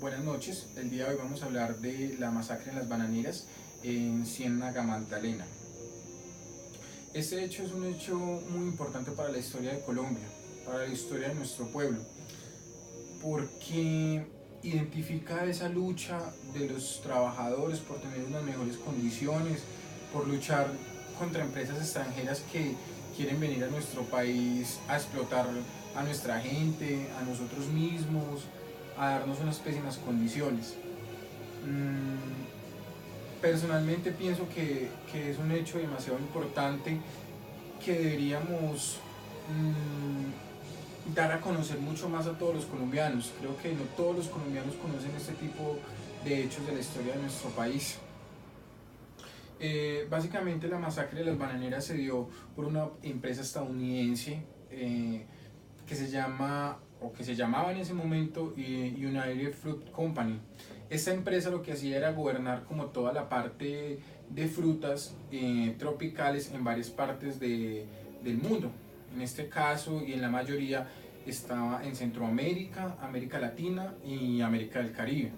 Buenas noches, el día de hoy vamos a hablar de la masacre en las bananeras en Ciénaga Magdalena. Este hecho es un hecho muy importante para la historia de Colombia, para la historia de nuestro pueblo, porque identifica esa lucha de los trabajadores por tener unas mejores condiciones, por luchar contra empresas extranjeras que quieren venir a nuestro país a explotar a nuestra gente, a nosotros mismos, a darnos unas pésimas condiciones. Personalmente pienso que es un hecho demasiado importante que deberíamos dar a conocer mucho más a todos los colombianos. Creo que no todos los colombianos conocen este tipo de hechos de la historia de nuestro país. Básicamente la masacre de las bananeras se dio por una empresa estadounidense que se llama, o que se llamaba en ese momento, United Fruit Company. Esta empresa lo que hacía era gobernar como toda la parte de frutas tropicales en varias partes del mundo. En este caso y en la mayoría estaba en Centroamérica, América Latina y América del Caribe.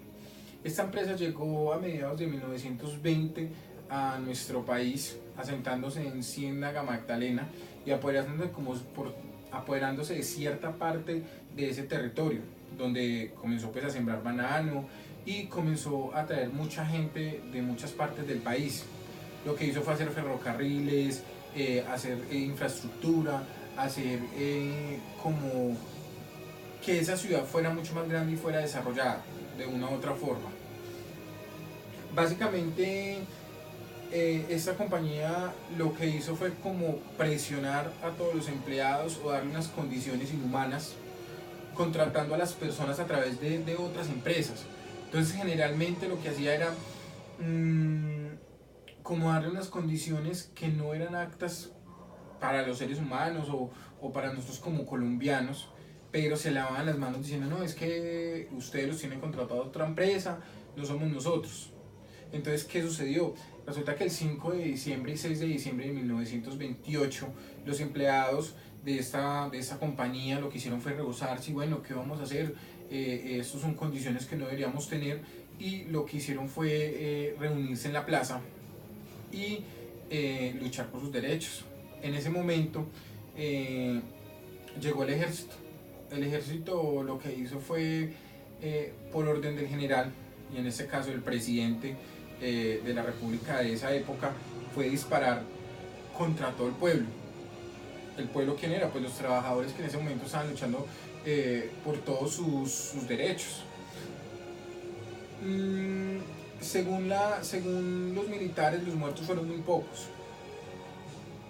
Esta empresa llegó a mediados de 1920 a nuestro país, asentándose en Ciénaga Magdalena y apoderándose de cierta parte de ese territorio, donde comenzó pues a sembrar banano y comenzó a traer mucha gente de muchas partes del país. Lo que hizo fue hacer ferrocarriles, hacer infraestructura, hacer como que esa ciudad fuera mucho más grande y fuera desarrollada de una u otra forma. Básicamente esta compañía lo que hizo fue como presionar a todos los empleados o darle unas condiciones inhumanas, contratando a las personas a través de otras empresas. Entonces generalmente lo que hacía era como darle unas condiciones que no eran aptas para los seres humanos o para nosotros como colombianos, pero se lavaban las manos diciendo, no, es que ustedes los tienen contratado a otra empresa, no somos nosotros. Entonces, ¿qué sucedió? Resulta que el 5 de diciembre y 6 de diciembre de 1928, los empleados de esta compañía lo que hicieron fue rebosarse y bueno, ¿qué vamos a hacer? Estas son condiciones que no deberíamos tener, y lo que hicieron fue reunirse en la plaza y luchar por sus derechos. En ese momento llegó el ejército. El ejército lo que hizo fue, por orden del general, y en este caso el presidente de la república de esa época, fue disparar contra todo el pueblo. ¿El pueblo quién era? Pues los trabajadores que en ese momento estaban luchando por todos sus derechos. Según los militares, los muertos fueron muy pocos,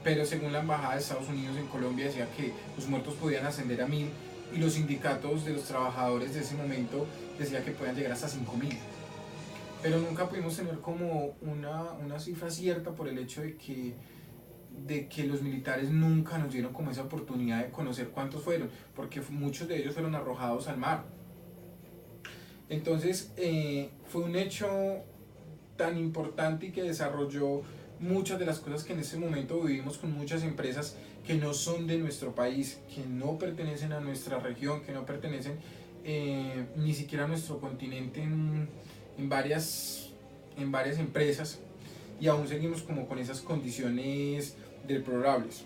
pero según la embajada de Estados Unidos en Colombia decía que los muertos podían ascender a 1000, y los sindicatos de los trabajadores de ese momento decían que podían llegar hasta 5000. Pero nunca pudimos tener como una cifra cierta por el hecho de que los militares nunca nos dieron como esa oportunidad de conocer cuántos fueron, porque muchos de ellos fueron arrojados al mar. Entonces fue un hecho tan importante y que desarrolló muchas de las cosas que en este momento vivimos con muchas empresas que no son de nuestro país, que no pertenecen a nuestra región, que no pertenecen ni siquiera a nuestro continente en varias empresas, y aún seguimos como con esas condiciones deplorables.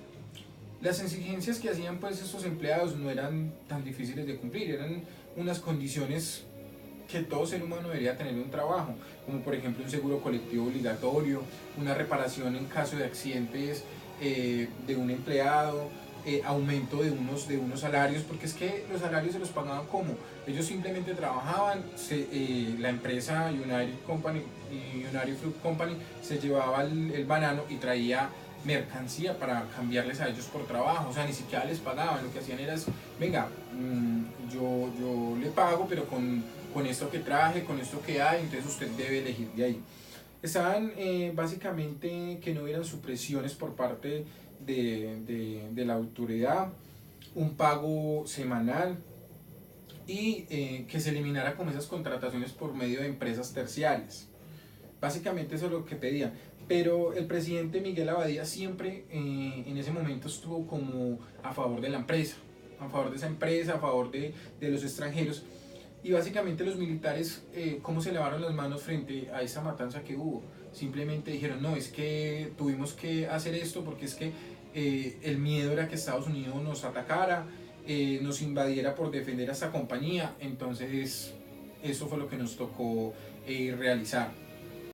Las exigencias que hacían pues estos empleados no eran tan difíciles de cumplir, eran unas condiciones que todo ser humano debería tener en un trabajo, como por ejemplo un seguro colectivo obligatorio, una reparación en caso de accidentes de un empleado, aumento de unos salarios, porque es que los salarios se los pagaban como, ellos simplemente trabajaban, la empresa United Fruit Company se llevaba el banano y traía mercancía para cambiarles a ellos por trabajo, o sea, ni siquiera les pagaban, lo que hacían era, venga, yo le pago, pero con esto que traje, con esto que hay, entonces usted debe elegir de ahí. Estaban básicamente que no hubieran supresiones por parte de la autoridad, un pago semanal, y que se eliminara como esas contrataciones por medio de empresas terciarias. Básicamente eso es lo que pedían. Pero el presidente Miguel Abadía siempre en ese momento estuvo como a favor de la empresa, a favor de esa empresa, a favor de los extranjeros. Y básicamente los militares, ¿cómo se lavaron las manos frente a esa matanza que hubo? Simplemente dijeron, no, es que tuvimos que hacer esto porque es que el miedo era que Estados Unidos nos atacara, nos invadiera por defender a esta compañía, entonces eso fue lo que nos tocó realizar.